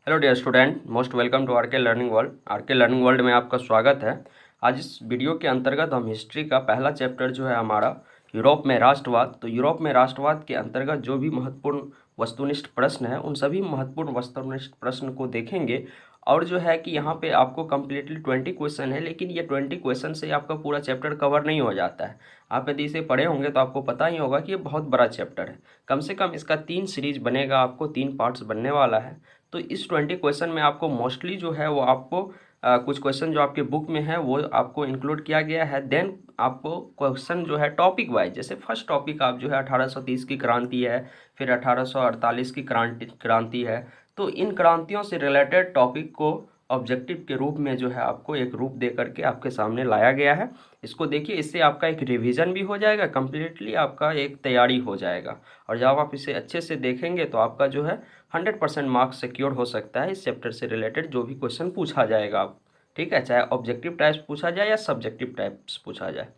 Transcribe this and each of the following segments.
Hello dear student, most welcome to RK learning world. RK learning world में आपका स्वागत है। आज इस वीडियो के अंतर्गत हम हिस्ट्री का पहला चैप्टर जो है हमारा यूरोप में राष्ट्रवाद, तो यूरोप में राष्ट्रवाद के अंतर्गत जो भी महत्वपूर्ण वस्तुनिष्ठ प्रश्न है उन सभी महत्वपूर्ण वस्तुनिष्ठ प्रश्न को देखेंगे। और जो है कि यहाँ पे आपको कम्प्लीटली 20 क्वेश्चन है, लेकिन ये 20 क्वेश्चन से आपका पूरा चैप्टर कवर नहीं हो जाता है। आप यदि इसे पढ़े होंगे तो आपको पता ही होगा कि ये बहुत बड़ा चैप्टर है। कम से कम इसका 3 सीरीज बनेगा, आपको 3 पार्ट्स बनने वाला है। तो इस 20 क्वेश्चन में आपको मोस्टली जो है वो आपको कुछ क्वेश्चन जो आपके बुक में है वो आपको इंक्लूड किया गया है। देन आपको क्वेश्चन जो है टॉपिक वाइज, जैसे फर्स्ट टॉपिक आप जो है 1830 की क्रांति है, फिर 1848 की क्रांति है। तो इन क्रांतियों से रिलेटेड टॉपिक को ऑब्जेक्टिव के रूप में जो है आपको एक रूप दे करके आपके सामने लाया गया है। इसको देखिए, इससे आपका एक रिवीजन भी हो जाएगा, कम्प्लीटली आपका एक तैयारी हो जाएगा। और जब आप इसे अच्छे से देखेंगे तो आपका जो है 100% मार्क्स सिक्योर हो सकता है इस चैप्टर से रिलेटेड जो भी क्वेश्चन पूछा जाएगा आप। ठीक है, चाहे ऑब्जेक्टिव टाइप्स पूछा जाए या सब्जेक्टिव टाइप्स पूछा जाए।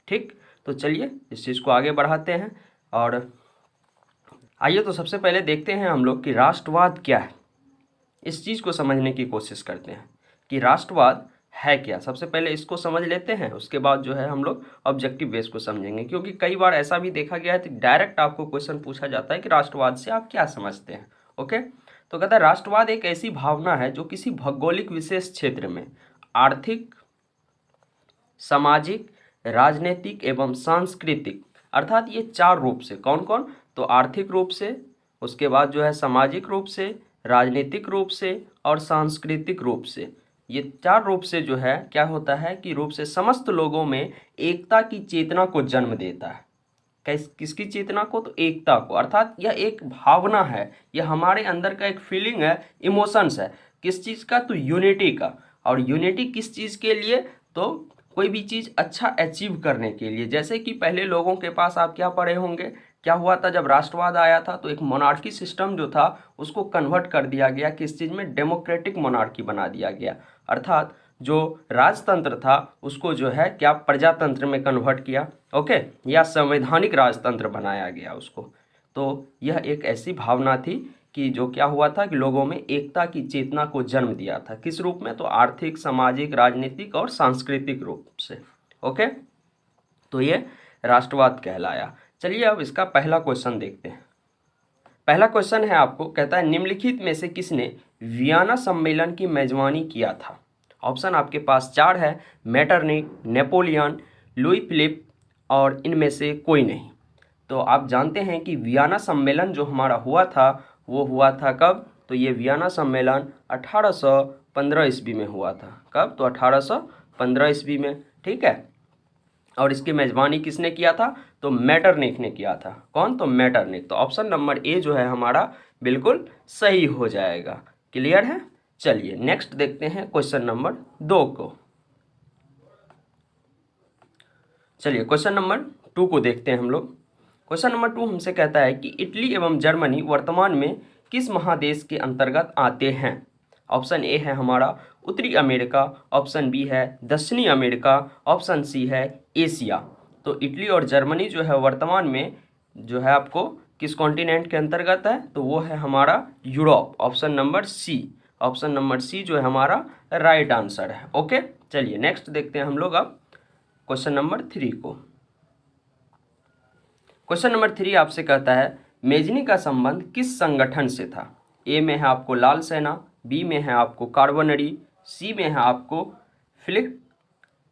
ठीक, तो चलिए इस चीज़ को आगे बढ़ाते हैं। और आइए तो सबसे पहले देखते हैं हम लोग कि राष्ट्रवाद क्या है। इस चीज़ को समझने की कोशिश करते हैं कि राष्ट्रवाद है क्या। सबसे पहले इसको समझ लेते हैं, उसके बाद जो है हम लोग ऑब्जेक्टिव बेस को समझेंगे। क्योंकि कई बार ऐसा भी देखा गया है कि डायरेक्ट आपको क्वेश्चन पूछा जाता है कि राष्ट्रवाद से आप क्या समझते हैं। ओके, तो कहता है राष्ट्रवाद एक ऐसी भावना है जो किसी भौगोलिक विशेष क्षेत्र में आर्थिक, सामाजिक, राजनीतिक एवं सांस्कृतिक, अर्थात ये 4 रूप से, कौन कौन, तो आर्थिक रूप से, उसके बाद जो है सामाजिक रूप से, राजनीतिक रूप से और सांस्कृतिक रूप से, ये 4 रूप से जो है क्या होता है कि रूप से समस्त लोगों में एकता की चेतना को जन्म देता है। किसकी चेतना को, तो एकता को। अर्थात यह एक भावना है, यह हमारे अंदर का एक फीलिंग है, इमोशंस है। किस चीज़ का, तो यूनिटी का। और यूनिटी किस चीज़ के लिए, तो कोई भी चीज़ अच्छा अचीव करने के लिए। जैसे कि पहले लोगों के पास आप क्या पढ़े होंगे, क्या हुआ था जब राष्ट्रवाद आया था, तो एक मोनार्की सिस्टम जो था उसको कन्वर्ट कर दिया गया किस चीज़ में, डेमोक्रेटिक मोनार्की बना दिया गया। अर्थात जो राजतंत्र था उसको जो है क्या, प्रजातंत्र में कन्वर्ट किया। ओके, या संवैधानिक राजतंत्र बनाया गया उसको। तो यह एक ऐसी भावना थी कि जो क्या हुआ था कि लोगों में एकता की चेतना को जन्म दिया था। किस रूप में, तो आर्थिक, सामाजिक, राजनीतिक और सांस्कृतिक रूप से। ओके, तो ये राष्ट्रवाद कहलाया। चलिए अब इसका पहला क्वेश्चन देखते हैं। पहला क्वेश्चन है आपको, कहता है निम्नलिखित में से किसने वियना सम्मेलन की मेजबानी किया था। ऑप्शन आपके पास 4 है, मेटरनिक, नेपोलियन, लुई फिलिप और इनमें से कोई नहीं। तो आप जानते हैं कि वियना सम्मेलन जो हमारा हुआ था वो हुआ था कब, तो ये वियना सम्मेलन 1815 ईस्वी में हुआ था। कब, तो 1815 ईस्वी में। ठीक है, और इसकी मेजबानी किसने किया था, तो मेटरनिक ने किया था। कौन, तो मेटरनिक। तो ऑप्शन नंबर ए जो है हमारा बिल्कुल सही हो जाएगा। क्लियर है। चलिए नेक्स्ट देखते हैं क्वेश्चन नंबर 2 को। चलिए क्वेश्चन नंबर 2 को देखते हैं हम लोग। क्वेश्चन नंबर 2 हमसे कहता है कि इटली एवं जर्मनी वर्तमान में किस महादेश के अंतर्गत आते हैं। ऑप्शन ए है हमारा उत्तरी अमेरिका, ऑप्शन बी है दक्षिणी अमेरिका, ऑप्शन सी है एशिया। तो इटली और जर्मनी जो है वर्तमान में जो है आपको किस कॉन्टिनेंट के अंतर्गत है, तो वो है हमारा Europe. Option number C, option number C जो है हमारा राइट आंसर है। ओके, चलिए नेक्स्ट देखते हैं हम लोग अब क्वेश्चन नंबर 3 को। क्वेश्चन नंबर 3 आपसे कहता है मेजनी का संबंध किस संगठन से था। ए में है आपको लाल सेना, बी में है आपको कार्बोनरी, सी में है आपको फिलिप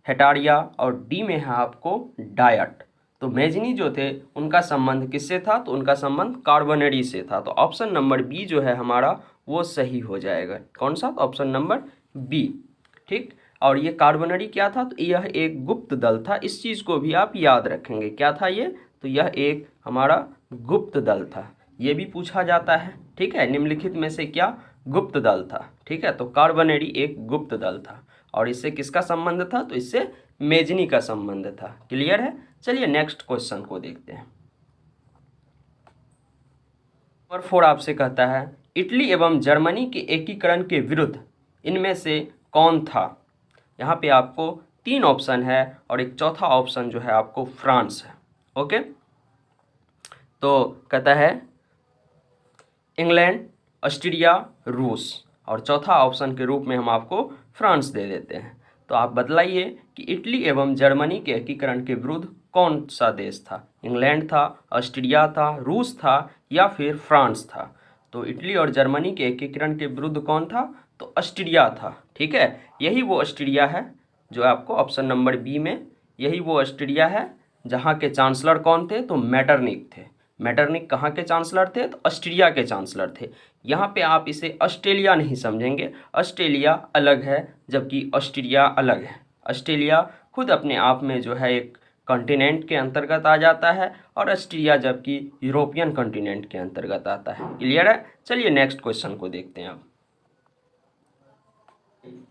हेटारिया और डी में है आपको डायट। तो मेजनी जो थे उनका संबंध किससे था, तो उनका संबंध कार्बोनरी से था। तो ऑप्शन नंबर बी जो है हमारा वो सही हो जाएगा। कौन सा, ऑप्शन नंबर बी। ठीक, और ये कार्बोनरी क्या था, तो यह एक गुप्त दल था। इस चीज़ को भी आप याद रखेंगे, क्या था ये, तो यह एक हमारा गुप्त दल था। ये भी पूछा जाता है। ठीक है, निम्नलिखित में से क्या गुप्त दल था। ठीक है, तो कार्बोनरी एक गुप्त दल था। और इससे किसका संबंध था, तो इससे मेजनी का संबंध था। क्लियर है। चलिए नेक्स्ट क्वेश्चन को देखते हैं। नंबर 4 आपसे कहता है इटली एवं जर्मनी के एकीकरण के विरुद्ध इनमें से कौन था। यहाँ पे आपको 3 ऑप्शन है और एक चौथा ऑप्शन जो है आपको फ्रांस है। ओके, तो कहता है इंग्लैंड, ऑस्ट्रिया, रूस। और चौथा ऑप्शन के रूप में हम आपको फ्रांस दे देते हैं। तो आप बतलाइए कि इटली एवं जर्मनी के एकीकरण के विरुद्ध कौन सा देश था? इंग्लैंड था, ऑस्ट्रिया था, रूस था या फिर फ्रांस था? तो इटली और जर्मनी के एकीकरण के विरुद्ध कौन था? तो ऑस्ट्रिया था। ठीक है, यही वो ऑस्ट्रिया है जो आपको ऑप्शन नंबर बी में, यही वो ऑस्ट्रिया है जहाँ के चांसलर कौन थे? तो मेटरनिक थे। मेटरनिक कहाँ के चांसलर थे? तो ऑस्ट्रिया के चांसलर थे। यहाँ पे आप इसे ऑस्ट्रेलिया नहीं समझेंगे, ऑस्ट्रेलिया अलग है जबकि ऑस्ट्रिया अलग है। ऑस्ट्रेलिया खुद अपने आप में जो है एक कॉन्टिनेंट के अंतर्गत आ जाता है और ऑस्ट्रिया जबकि यूरोपियन कॉन्टिनेंट के अंतर्गत आता है। क्लियर है? चलिए नेक्स्ट क्वेश्चन को देखते हैं। अब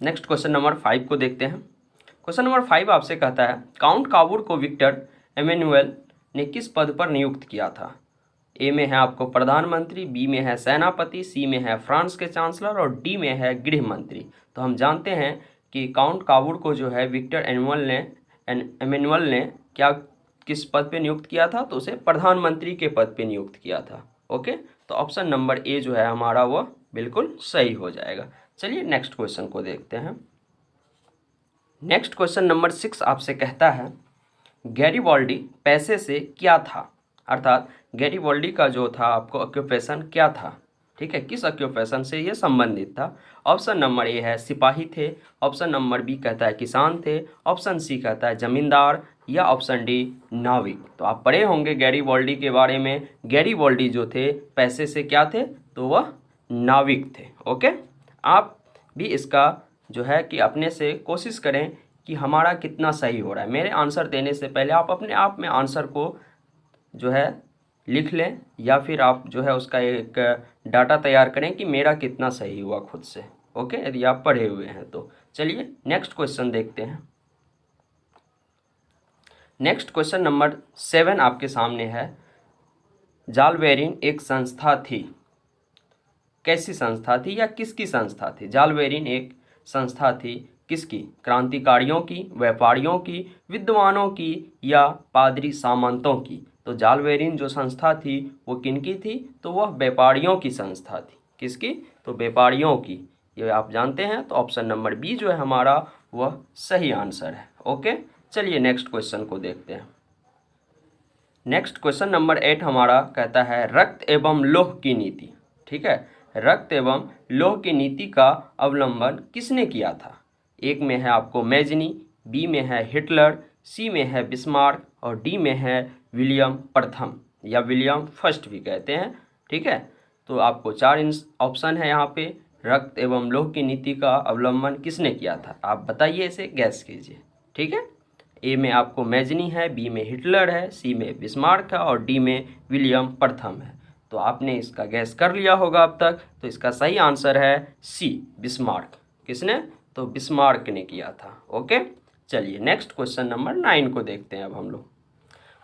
नेक्स्ट क्वेश्चन नंबर 5 को देखते हैं। क्वेश्चन नंबर 5 आपसे कहता है काउंट काबूर को विक्टर एमेनुएल ने किस पद पर नियुक्त किया था? ए में है आपको प्रधानमंत्री, बी में है सेनापति, सी में है फ्रांस के चांसलर और डी में है गृह मंत्री। तो हम जानते हैं कि काउंट काबूर को जो है विक्टर एमेनुएल ने क्या किस पद पे नियुक्त किया था? तो उसे प्रधानमंत्री के पद पे नियुक्त किया था। ओके, तो ऑप्शन नंबर ए जो है हमारा वह बिल्कुल सही हो जाएगा। चलिए नेक्स्ट क्वेश्चन को देखते हैं। नेक्स्ट क्वेश्चन नंबर 6 आपसे कहता है गैरिबाल्डी पैसे से क्या था? अर्थात गैरिबाल्डी का जो था आपको ऑक्यूपेशन क्या था? ठीक है, किस ऑक्यूपेशन से ये संबंधित था? ऑप्शन नंबर ए है सिपाही थे, ऑप्शन नंबर बी कहता है किसान थे, ऑप्शन सी कहता है जमींदार या ऑप्शन डी नाविक। तो आप पढ़े होंगे गैरिबाल्डी के बारे में। गैरिबाल्डी जो थे पैसे से क्या थे? तो वह नाविक थे। ओके, आप भी इसका जो है कि अपने से कोशिश करें कि हमारा कितना सही हो रहा है। मेरे आंसर देने से पहले आप अपने आप में आंसर को जो है लिख लें या फिर आप जो है उसका एक डाटा तैयार करें कि मेरा कितना सही हुआ खुद से। ओके, यदि आप पढ़े हुए हैं तो। चलिए नेक्स्ट क्वेश्चन देखते हैं। नेक्स्ट क्वेश्चन नंबर 7 आपके सामने है जालवेरिन एक संस्था थी। कैसी संस्था थी या किसकी संस्था थी? जालवेरिन एक संस्था थी किसकी? क्रांतिकारियों की, व्यापारियों की, विद्वानों की या पादरी सामंतों की? तो जालवेरिन जो संस्था थी वो किनकी थी? तो वह व्यापारियों की संस्था थी। किसकी? तो व्यापारियों की। ये आप जानते हैं। तो ऑप्शन नंबर बी जो है हमारा वह सही आंसर है। ओके, चलिए नेक्स्ट क्वेश्चन को देखते हैं। नेक्स्ट क्वेश्चन नंबर 8 हमारा कहता है रक्त एवं लौह की नीति। ठीक है, रक्त एवं लौह की नीति का अवलंबन किसने किया था? एक में है आपको मैजनी, बी में है हिटलर, सी में है बिस्मार्क और डी में है विलियम प्रथम या विलियम फर्स्ट भी कहते हैं। ठीक है, तो आपको 4 ऑप्शन है यहाँ पे। रक्त एवं लौह की नीति का अवलंबन किसने किया था? आप बताइए, इसे गैस कीजिए। ठीक है, ए में आपको मैजनी है, बी में हिटलर है, सी में बिस्मार्क है और डी में विलियम प्रथम है। तो आपने इसका गैस कर लिया होगा अब तक। तो इसका सही आंसर है सी बिस्मार्क। किसने? तो बिस्मार्क ने किया था। ओके, चलिए नेक्स्ट क्वेश्चन नंबर 9 को देखते हैं अब हम लोग।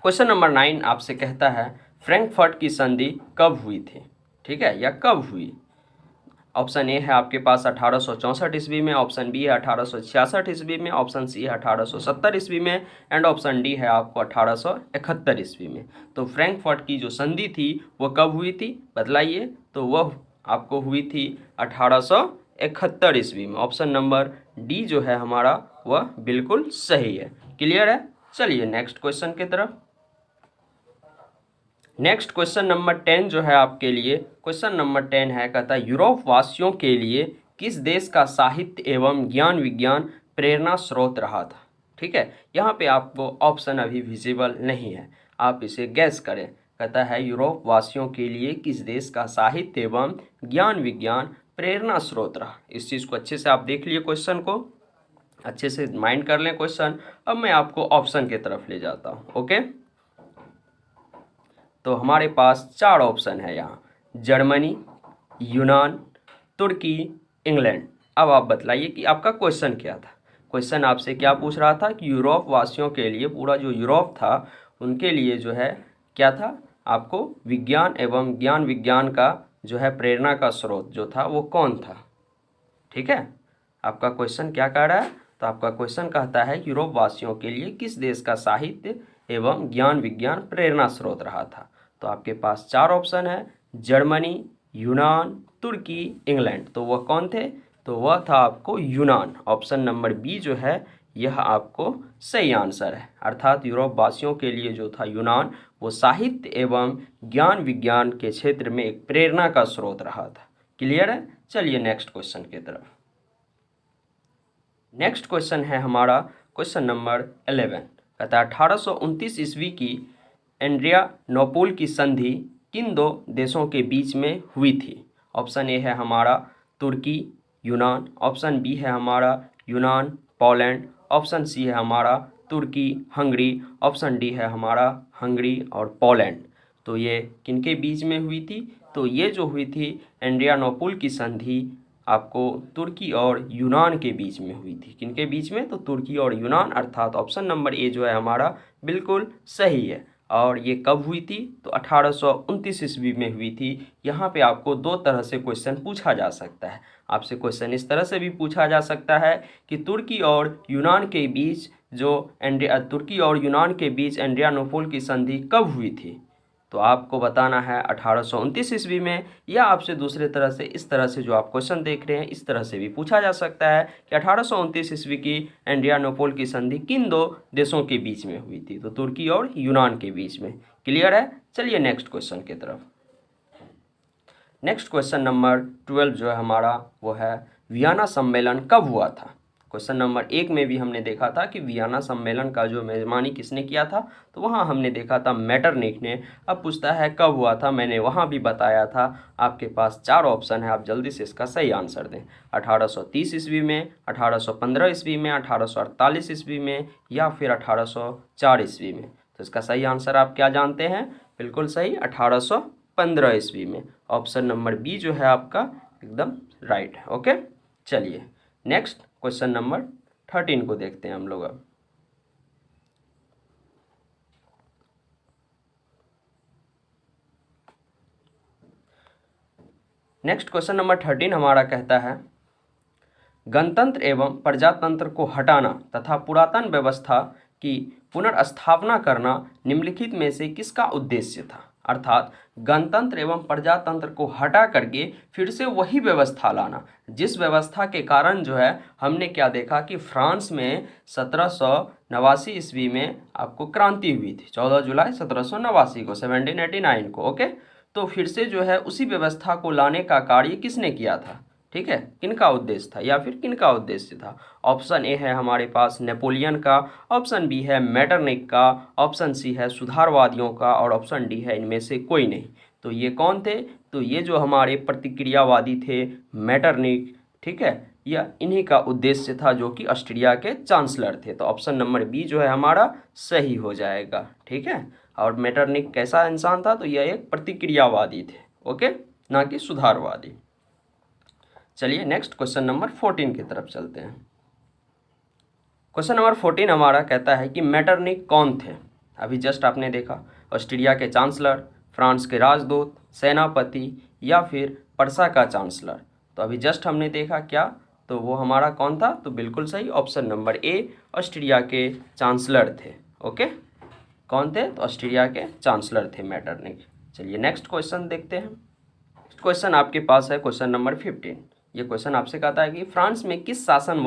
क्वेश्चन नंबर 9 आपसे कहता है फ्रैंकफर्ट की संधि कब हुई थी? ठीक है, या कब हुई? ऑप्शन ए है आपके पास 1864 ईस्वी में, ऑप्शन बी है 1866 ईस्वी में, ऑप्शन सी है 1870 ईस्वी में एंड ऑप्शन डी है आपको 1871 ईस्वी में। तो फ्रैंकफर्ट की जो संधि थी वो कब हुई थी? बतलाइए। तो वह आपको हुई थी 1871 ईस्वी में। ऑप्शन नंबर डी जो है हमारा वह बिल्कुल सही है। क्लियर है? चलिए नेक्स्ट क्वेश्चन की तरफ। नेक्स्ट क्वेश्चन नंबर 10 जो है आपके लिए, क्वेश्चन नंबर 10 है कहता है यूरोप वासियों के लिए किस देश का साहित्य एवं ज्ञान विज्ञान प्रेरणा स्रोत रहा था? ठीक है, यहाँ पे आपको ऑप्शन अभी विजिबल नहीं है, आप इसे गैस करें। कहता है यूरोप वासियों के लिए किस देश का साहित्य एवं ज्ञान विज्ञान प्रेरणा स्रोत रहा। इस चीज़ को अच्छे से आप देख लिए, क्वेश्चन को अच्छे से माइंड कर लें क्वेश्चन। अब मैं आपको ऑप्शन की तरफ ले जाता हूँ। ओके, तो हमारे पास 4 ऑप्शन है यहाँ, जर्मनी, यूनान, तुर्की, इंग्लैंड। अब आप बतलाइए कि आपका क्वेश्चन क्या था। क्वेश्चन आपसे क्या पूछ रहा था कि यूरोप वासियों के लिए, पूरा जो यूरोप था उनके लिए जो है क्या था, आपको विज्ञान एवं ज्ञान विज्ञान का जो है प्रेरणा का स्रोत जो था वो कौन था। ठीक है, आपका क्वेश्चन क्या कह रहा है? तो आपका क्वेश्चन कहता है यूरोप वासियों के लिए किस देश का साहित्य एवं ज्ञान विज्ञान प्रेरणा स्रोत रहा था। तो आपके पास 4 ऑप्शन है, जर्मनी, यूनान, तुर्की, इंग्लैंड। तो वह कौन थे? तो वह था आपको यूनान। ऑप्शन नंबर बी जो है यह आपको सही आंसर है। अर्थात यूरोप वासियों के लिए जो था यूनान, वो साहित्य एवं ज्ञान विज्ञान के क्षेत्र में एक प्रेरणा का स्रोत रहा था। क्लियर है? चलिए नेक्स्ट क्वेश्चन की तरफ। नेक्स्ट क्वेश्चन है हमारा क्वेश्चन नंबर 11। कहता है 1829 ईस्वी की एड्रियानोपल की संधि किन दो देशों के बीच में हुई थी? ऑप्शन ए है हमारा तुर्की यूनान, ऑप्शन बी है हमारा यूनान पोलैंड, ऑप्शन सी है हमारा तुर्की हंगरी, ऑप्शन डी है हमारा हंगरी और पोलैंड। तो ये किनके बीच में हुई थी? तो ये जो हुई थी एड्रियानोपल की संधि आपको तुर्की और यूनान के बीच में हुई थी। किनके बीच में? तो तुर्की और यूनान। अर्थात ऑप्शन नंबर ए जो है हमारा बिल्कुल सही है। और ये कब हुई थी? तो 1829 ईस्वी में हुई थी। यहाँ पे आपको दो तरह से क्वेश्चन पूछा जा सकता है। आपसे क्वेश्चन इस तरह से भी पूछा जा सकता है कि तुर्की और यूनान के बीच तुर्की और यूनान के बीच एड्रियानोपल की संधि कब हुई थी? तो आपको बताना है 1829 ईस्वी में, या आपसे दूसरे तरह से इस तरह से जो आप क्वेश्चन देख रहे हैं इस तरह से भी पूछा जा सकता है कि 1829 ईस्वी की एड्रियानोपल की संधि किन दो देशों के बीच में हुई थी? तो तुर्की और यूनान के बीच में। क्लियर है? चलिए नेक्स्ट क्वेश्चन की तरफ। नेक्स्ट क्वेश्चन नंबर 12 जो है हमारा वो है वियना सम्मेलन कब हुआ था? क्वेश्चन नंबर 1 में भी हमने देखा था कि वियना सम्मेलन का जो मेजबानी किसने किया था? तो वहाँ हमने देखा था मेटरनिख ने। अब पूछता है कब हुआ था? मैंने वहाँ भी बताया था। आपके पास 4 ऑप्शन है, आप जल्दी से इसका सही आंसर दें। 1830 ईस्वी में, 1815 ईस्वी में, 1848 ईस्वी में, या फिर 1804 ईस्वी में। तो इसका सही आंसर आप क्या जानते हैं? बिल्कुल सही, 1815 ईस्वी में। ऑप्शन नंबर बी जो है आपका एकदम राइट है। ओके, चलिए नेक्स्ट क्वेश्चन नंबर 13 को देखते हैं हम लोग अब। नेक्स्ट क्वेश्चन नंबर 13 हमारा कहता है गणतंत्र एवं प्रजातंत्र को हटाना तथा पुरातन व्यवस्था की पुनर्स्थापना करना निम्नलिखित में से किसका उद्देश्य था? अर्थात गणतंत्र एवं प्रजातंत्र को हटा करके फिर से वही व्यवस्था लाना, जिस व्यवस्था के कारण जो है हमने क्या देखा कि फ्रांस में 1789 ईस्वी में आपको क्रांति हुई थी, 14 जुलाई 1789 को, 1789 को। ओके, तो फिर से जो है उसी व्यवस्था को लाने का कार्य किसने किया था? ठीक है, किनका उद्देश्य था या फिर किनका उद्देश्य था? ऑप्शन ए है हमारे पास नेपोलियन का, ऑप्शन बी है मेटरनिख का, ऑप्शन सी है सुधारवादियों का, और ऑप्शन डी है इनमें से कोई नहीं। तो ये कौन थे? तो ये जो हमारे प्रतिक्रियावादी थे मेटरनिख, ठीक है, यह इन्हीं का उद्देश्य था, जो कि ऑस्ट्रिया के चांसलर थे। तो ऑप्शन नंबर बी जो है हमारा सही हो जाएगा। ठीक है, और मेटरनिख कैसा इंसान था? तो यह एक प्रतिक्रियावादी थे। ओके, ना कि सुधारवादी। चलिए नेक्स्ट क्वेश्चन नंबर 14 की तरफ चलते हैं। क्वेश्चन नंबर 14 हमारा कहता है कि मेटरनिख कौन थे? अभी जस्ट आपने देखा ऑस्ट्रिया के चांसलर, फ्रांस के राजदूत, सेनापति, या फिर पर्सा का चांसलर। तो अभी जस्ट हमने देखा क्या? तो वो हमारा कौन था? तो बिल्कुल सही, ऑप्शन नंबर ए, ऑस्ट्रिया के चांसलर थे। ओके, कौन थे? तो ऑस्ट्रिया के चांसलर थे मेटरनिख। चलिए नेक्स्ट क्वेश्चन देखते हैं। नेक्स्ट क्वेश्चन आपके पास है क्वेश्चन नंबर 15। ये क्वेश्चन आपसे कहता है कि फ्रांस में किस शासन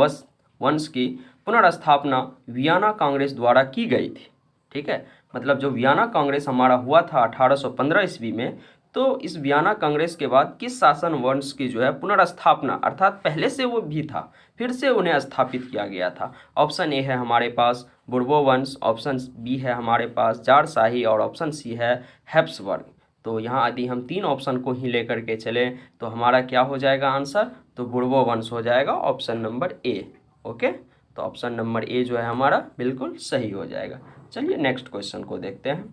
वंश की पुनर्स्थापना वियना कांग्रेस द्वारा की गई थी? ठीक है, मतलब जो वियना कांग्रेस हमारा हुआ था 1815 ईस्वी में, तो इस वियना कांग्रेस के बाद किस शासन वंश की जो है पुनर्स्थापना, अर्थात पहले से वो भी था फिर से उन्हें स्थापित किया गया था? ऑप्शन ए है हमारे पास बुर्बो वंश, ऑप्शन बी है हमारे पास जार शाही, और ऑप्शन सी है हैब्सबर्ग। तो यहाँ यदि हम 3 ऑप्शन को ही लेकर के चलें तो हमारा क्या हो जाएगा आंसर? तो बुर्बो वंश हो जाएगा, ऑप्शन नंबर ए। ओके, तो ऑप्शन नंबर ए जो है हमारा बिल्कुल सही हो जाएगा। चलिए नेक्स्ट क्वेश्चन को देखते हैं।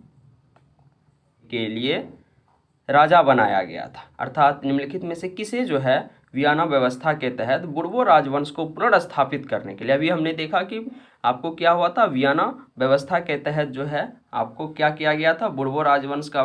के लिए राजा बनाया गया था, अर्थात निम्नलिखित में से किसे जो है वियना व्यवस्था के तहत बुर्बो राजवंश को पुनर्स्थापित करने के लिए? अभी हमने देखा कि आपको क्या हुआ था, वियना व्यवस्था के तहत जो है आपको क्या किया गया था, बुर्बो राजवंश का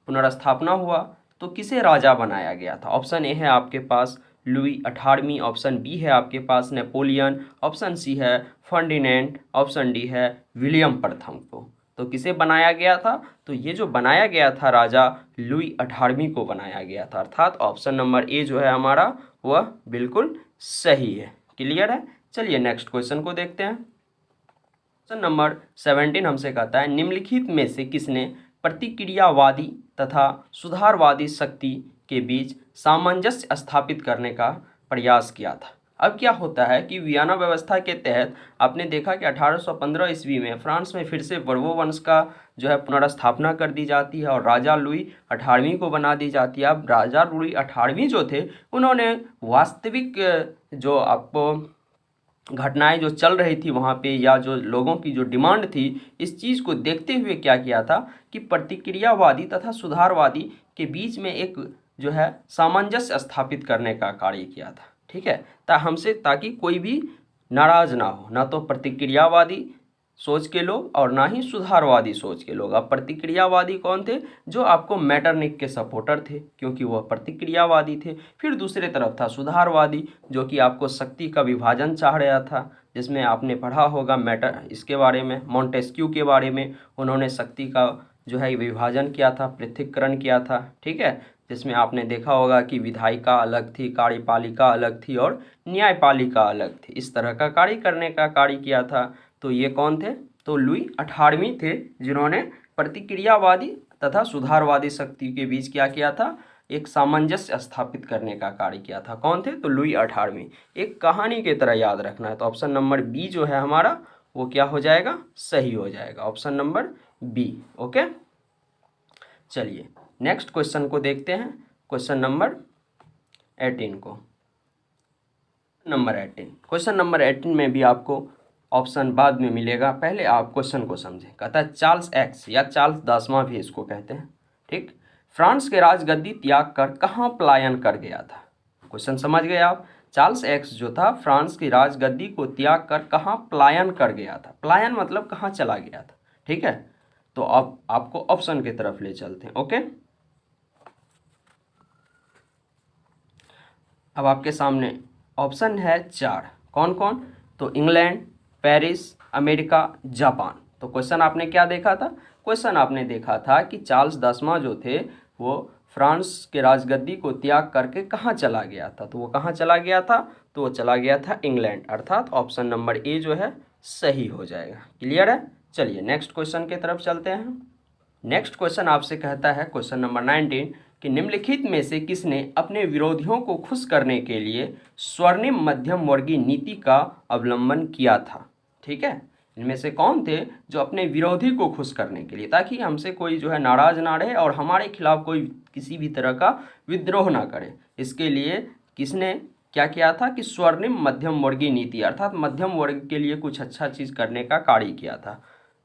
पुनर्स्थापना हुआ। तो किसे राजा बनाया गया था? ऑप्शन ए है आपके पास लुई 18वीं, ऑप्शन बी है आपके पास नेपोलियन, ऑप्शन सी है फर्डिनेंड, ऑप्शन डी है विलियम प्रथम को। तो किसे बनाया गया था? तो ये जो बनाया गया था राजा लुई 18वीं को बनाया गया था, अर्थात ऑप्शन नंबर ए जो है हमारा वह बिल्कुल सही है। क्लियर है? चलिए नेक्स्ट क्वेश्चन को देखते हैं। क्वेश्चन नंबर 17 हमसे कहता है निम्नलिखित में से किसने प्रतिक्रियावादी तथा सुधारवादी शक्ति के बीच सामंजस्य स्थापित करने का प्रयास किया था? अब क्या होता है कि वियना व्यवस्था के तहत आपने देखा कि 1815 ईस्वी में फ्रांस में फिर से बोर्बो वंश का जो है पुनर्स्थापना कर दी जाती है और राजा लुई 18वीं को बना दी जाती है। अब राजा लुई 18वीं जो थे उन्होंने वास्तविक जो आपको घटनाएं जो चल रही थी वहाँ पे या जो लोगों की जो डिमांड थी, इस चीज़ को देखते हुए क्या किया था कि प्रतिक्रियावादी तथा सुधारवादी के बीच में एक जो है सामंजस्य स्थापित करने का कार्य किया था। ठीक है, ताकि कोई भी नाराज ना हो, ना तो प्रतिक्रियावादी सोच के लोग और ना ही सुधारवादी सोच के लोग। अब प्रतिक्रियावादी कौन थे? जो आपको मैटरनिक के सपोर्टर थे, क्योंकि वह प्रतिक्रियावादी थे। फिर दूसरे तरफ था सुधारवादी, जो कि आपको शक्ति का विभाजन चाह रहा था, जिसमें आपने पढ़ा होगा इसके बारे में, मॉन्टेस्क्यू के बारे में। उन्होंने शक्ति का जो है विभाजन किया था, पृथक्करण किया था। ठीक है, जिसमें आपने देखा होगा कि विधायिका अलग थी, कार्यपालिका अलग थी और न्यायपालिका अलग थी। इस तरह का कार्य करने का कार्य किया था। तो ये कौन थे? तो लुई 18वीं थे, जिन्होंने प्रतिक्रियावादी तथा सुधारवादी शक्ति के बीच क्या किया था? एक सामंजस्य स्थापित करने का कार्य किया था। कौन थे? तो लुई 18वीं। एक कहानी की तरह याद रखना है। तो ऑप्शन नंबर बी जो है हमारा वो क्या हो जाएगा? सही हो जाएगा, ऑप्शन नंबर बी। ओके, चलिए नेक्स्ट क्वेश्चन को देखते हैं। क्वेश्चन नंबर 18 को, क्वेश्चन नंबर 18 में भी आपको ऑप्शन बाद में मिलेगा, पहले आप क्वेश्चन को समझें। कहता है चार्ल्स एक्स या चार्ल्स 10वां भी इसको कहते हैं। ठीक, फ्रांस के राजगद्दी त्याग कर कहाँ पलायन कर गया था? क्वेश्चन समझ गए आप? चार्ल्स एक्स जो था फ्रांस की राजगद्दी को त्याग कर कहाँ पलायन कर गया था? पलायन मतलब कहाँ चला गया था। ठीक है, तो अब आपको ऑप्शन की तरफ ले चलते हैं। ओके, अब आपके सामने ऑप्शन है 4। कौन कौन? तो इंग्लैंड, पेरिस, अमेरिका, जापान। तो क्वेश्चन आपने क्या देखा था? क्वेश्चन आपने देखा था कि चार्ल्स 10वां जो थे वो फ्रांस के राजगद्दी को त्याग करके कहाँ चला गया था? तो वो कहाँ चला गया था? तो वो चला गया था इंग्लैंड, अर्थात ऑप्शन नंबर ए जो है सही हो जाएगा। क्लियर है? चलिए नेक्स्ट क्वेश्चन की तरफ चलते हैं। नेक्स्ट क्वेश्चन आपसे कहता है, क्वेश्चन नंबर 19, कि निम्नलिखित में से किसने अपने विरोधियों को खुश करने के लिए स्वर्णिम मध्यम वर्गीय नीति का अवलंबन किया था? ठीक है, इनमें से कौन थे जो अपने विरोधी को खुश करने के लिए, ताकि हमसे कोई जो है नाराज ना रहे और हमारे खिलाफ कोई किसी भी तरह का विद्रोह ना करे, इसके लिए किसने क्या किया था कि स्वर्णिम मध्यम वर्गीय नीति, अर्थात मध्यम वर्ग के लिए कुछ अच्छा चीज़ करने का कार्य किया था?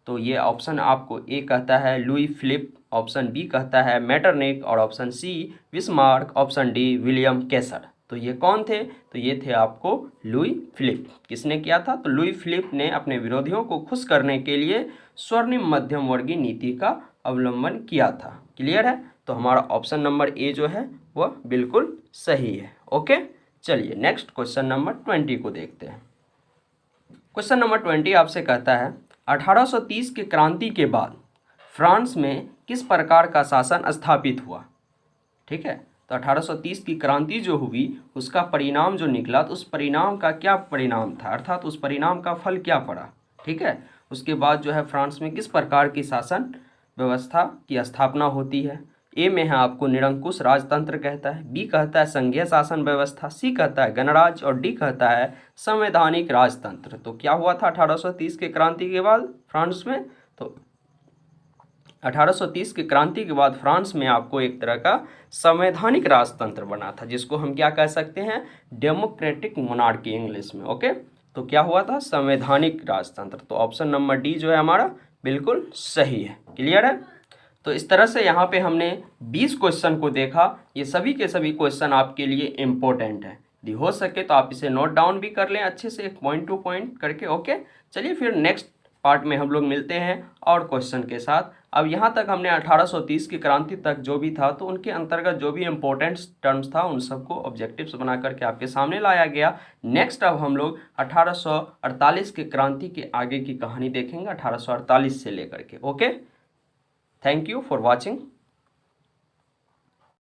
तो ये ऑप्शन आपको ए कहता है लुई फिलिप, ऑप्शन बी कहता है मेटरनिक और option C Bismarck, option D William Kaiser. तो ये कौन थे? तो ये थे आपको लुई फिलिप। किसने किया था? तो लुई फिलिप ने अपने विरोधियों को खुश करने के लिए स्वर्णिम मध्यम वर्गीय नीति का अवलंबन किया था। क्लियर है? तो हमारा ऑप्शन नंबर ए जो है वह बिल्कुल सही है। ओके, चलिए नेक्स्ट क्वेश्चन नंबर 20 को देखते हैं। क्वेश्चन नंबर 20 आपसे कहता है 1830 के क्रांति के बाद फ्रांस में किस प्रकार का शासन स्थापित हुआ? ठीक है, तो 1830 की क्रांति जो हुई उसका परिणाम जो निकला, तो उस परिणाम का क्या परिणाम था, अर्थात उस परिणाम का फल क्या पड़ा? ठीक है, उसके बाद जो है फ्रांस में किस प्रकार की शासन व्यवस्था की स्थापना होती है? ए में है आपको निरंकुश राजतंत्र कहता है, बी कहता है संघीय शासन व्यवस्था, सी कहता है गणराज्य और डी कहता है संवैधानिक राजतंत्र। तो क्या हुआ था 1830 के क्रांति के बाद फ्रांस में? तो 1830 की क्रांति के बाद फ्रांस में आपको एक तरह का संवैधानिक राजतंत्र बना था, जिसको हम क्या कह सकते हैं? डेमोक्रेटिक मोनार्की इंग्लिश में। ओके, तो क्या हुआ था? संवैधानिक राजतंत्र। तो ऑप्शन नंबर डी जो है हमारा बिल्कुल सही है। क्लियर है? तो इस तरह से यहाँ पे हमने 20 क्वेश्चन को देखा। ये सभी के सभी क्वेश्चन आपके लिए इम्पोर्टेंट है, यदि हो सके तो आप इसे नोट डाउन भी कर लें अच्छे से, एक पॉइंट टू पॉइंट करके। ओके, चलिए फिर नेक्स्ट पार्ट में हम लोग मिलते हैं और क्वेश्चन के साथ। अब यहाँ तक हमने 1830 की क्रांति तक जो भी था तो उनके अंतर्गत जो भी इम्पोर्टेंट टर्म्स था उन सबको ऑब्जेक्टिव्स बना करके आपके सामने लाया गया। नेक्स्ट अब हम लोग 1848 की क्रांति के आगे की कहानी देखेंगे, 1848 से लेकर के। Okay, thank you for watching.